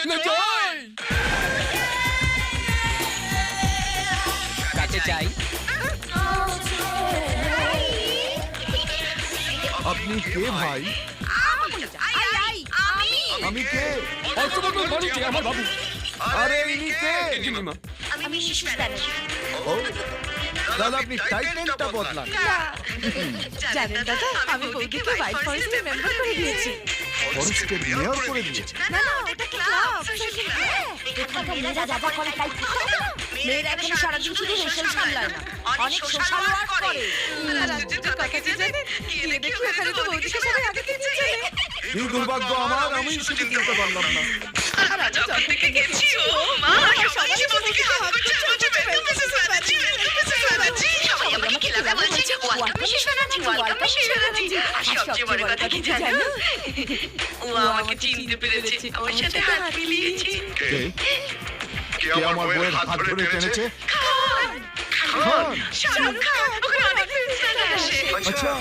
না যাই। কাকে চাই? আপনি কে ভাই? আমি কে? অর্থবর্ধন বাড়িতে আমার বাবু। আরে ইনি কে? গিন্নিমা। আমি মিসেস ব্যানার্জি। ও, তাহলে আপনি টাইটেলটা বদলান। জানেন দাদা, আমি বৌদিকে হোয়াইট ফরেস্টের মেম্বার করে দিয়েছি। ফরেস্টের মেয়র করে দিয়েছে। না না, ওটা ক্লাব। এখানকার মেয়েরা যা যা করে তাই করতে হবে। মেয়েরা এখানে সারাদিন শুধু হেসেল সামলায় না, অনেক সোশ্যাল ওয়ার্ক করে। কাকে জানেন? গিয়ে দেখি ওখানে তো বৌদিকে সবাই আগে থেকে চেনে। কি দুর্ভাগ্য আমার, আমি শুধু দিতে পারলাম না। আর আমি যখন থেকে গেছি, ও মা, সবাই বৌদিকে হাত করছে, বলছে, মিসেস ব্যানার্জি, মিসেস ব্যানার্জি। সবাই আমাকে ক্লাবে বলছে, welcome Mrs Banerjee, welcome Mrs Banerjee. আর সবচেয়ে বড় কথা কি জানো? ও আমাকে চিনতে পেরেছে, আমার সাথে হাত মিলিয়েছে। কে? কে আমার বউয়ের হাত ধরে টেনেছে? খান, শাহরুখ খান, ওখানে অনেক ফ্রেন্ডস আসে। আচ্ছা,